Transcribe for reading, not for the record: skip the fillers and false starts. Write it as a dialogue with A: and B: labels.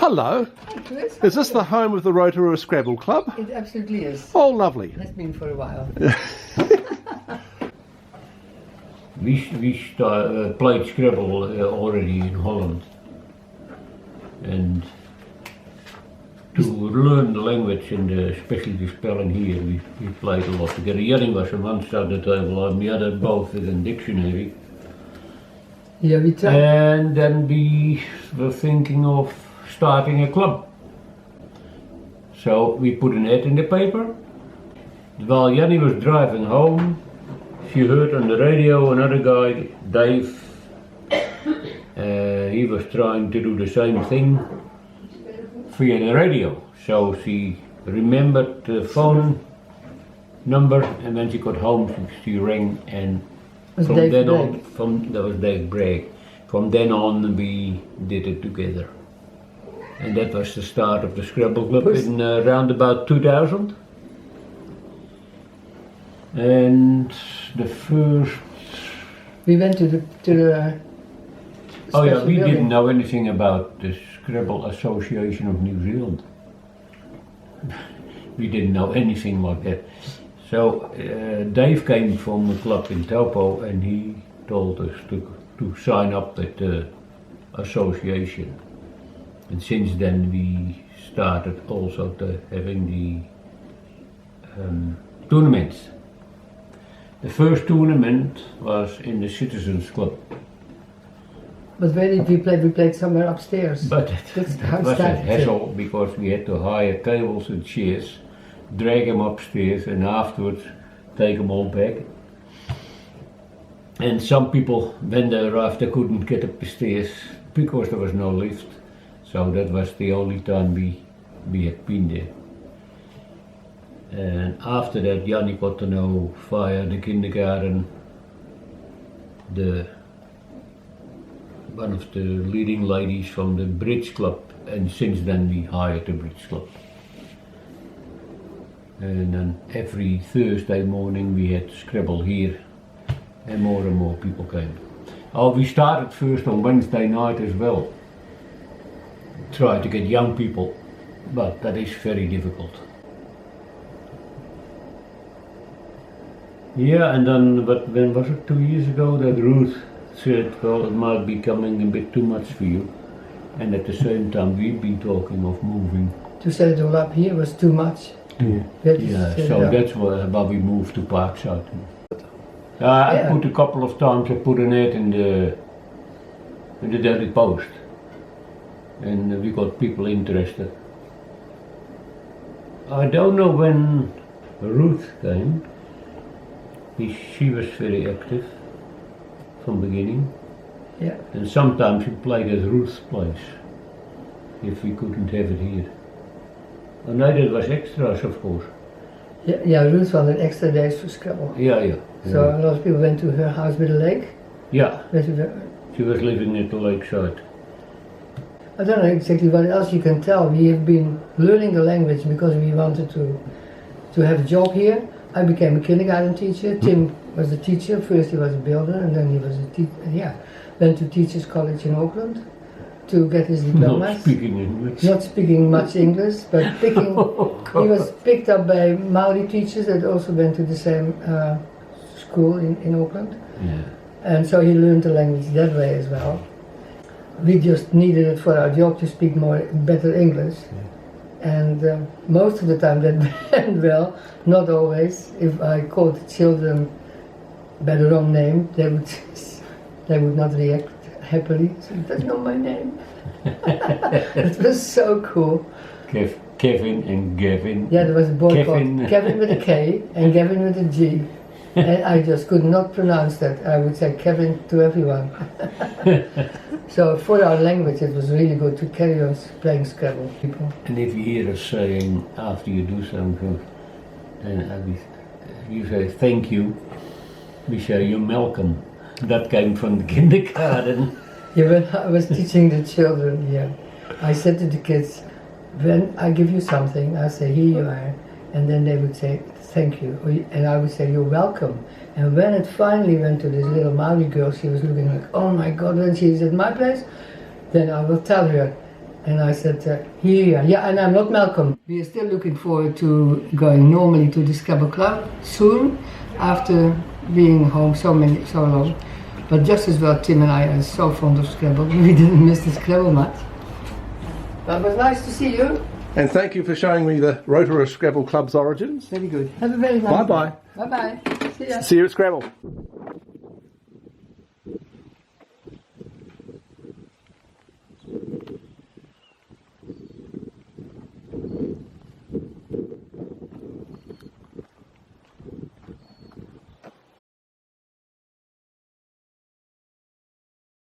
A: Hello.
B: Hi, Chris.
A: Is this the home of the Rotorua Scrabble Club?
B: It absolutely is.
A: Oh, lovely.
B: Has been for a while.
C: We played Scrabble already in Holland, and to learn the language and especially the spelling here, we played a lot together. Janny was on one side of the table and the other both with a dictionary.
B: Yeah, we tried.
C: And then we were thinking of starting a club. So we put an ad in the paper. While Janny was driving home, she heard on the radio another guy, Dave, he was trying to do the same thing via the radio. So she remembered the phone number, and when she got home she rang, and from
B: Dave
C: then
B: Bragg.
C: on, that was Dave Bragg. From then on we did it together. And that was the start of the Scrabble Club in around about 2000. And the first...
B: We went to the
C: Oh yeah,
B: special
C: we
B: building.
C: didn't know anything about the Scrabble Association of New Zealand. We didn't know anything like that. So Dave came from a club in Taupo and he told us to sign up with the association. And since then we started also to having the tournaments. The first tournament was in the Citizens Club.
B: But where did we play? We played somewhere upstairs.
C: But
B: That's
C: it
B: how it
C: was a
B: started.
C: hassle because we had to hire tables and chairs, drag them upstairs and afterwards take them all back. And some people, when they arrived, they couldn't get up the stairs because there was no lift. So that was the only time we had been there. And after that, Janny got to know via the kindergarten one of the leading ladies from the Bridge Club, and since then we hired the Bridge Club. And then every Thursday morning we had Scrabble here, and more people came. Oh, we started first on Wednesday night as well. Try to get young people, but that is very difficult. Yeah, and then, but when was it, 2 years ago, that Ruth said, well, it might be coming a bit too much for you. And at the same time, we've been talking of moving.
B: To set it all up here was too much.
C: Yeah, so that's why we moved to Parkside. I put a couple of times, I put an ad in the Daily Post. And we got people interested. I don't know when Ruth came. She was very active from the beginning.
B: Yeah.
C: And sometimes we played at Ruth's place, if we couldn't have it here. And that was extras, of course.
B: Yeah, Ruth wanted extra days for Scrabble.
C: Yeah.
B: So a lot of people went to her house by the lake.
C: Yeah,
B: Went to the,
C: she was living at the lakeside.
B: I don't know exactly what else you can tell. We have been learning the language because we wanted to have a job here. I became a kindergarten teacher. Tim was a teacher. First he was a builder and then he was a teacher. Went to Teachers College in Auckland to get his diploma.
C: Not speaking English.
B: Not speaking much English, but picking. He was picked up by Maori teachers that also went to the same school in Auckland.
C: Yeah.
B: And so he learned the language that way as well. We just needed it for our job to speak better English. And most of the time that went well, not always. If I called the children by the wrong name, they would not react happily. So, that's not my name. It was so cool.
C: Kevin and Gavin.
B: Yeah, there was a boy
C: Kevin.
B: called Kevin with a K and Gavin with a G. And I just could not pronounce that. I would say Kevin to everyone. So for our language it was really good to carry on playing Scrabble people.
C: And if you hear us saying after you do something, then you say thank you, we say you're welcome. That came from the kindergarten.
B: Yeah, when I was teaching the children, I said to the kids, when I give you something, I say here you are, and then they would say thank you, and I would say you're welcome. And when it finally went to this little Maori girl, she was looking like, oh my God, when she's at my place, then I will tell her, And I said, here, yeah, and I'm not Malcolm. We are still looking forward to going normally to the Scrabble Club soon, after being home so long. But just as well, Tim and I are so fond of Scrabble, we didn't miss the Scrabble much. But it was nice to see you.
A: And thank you for showing me the Rotorua Scrabble Club's origins.
B: Very good. Have a very nice
A: Bye-bye.
B: day. Bye-bye. See ya.
A: See you at Scrabble.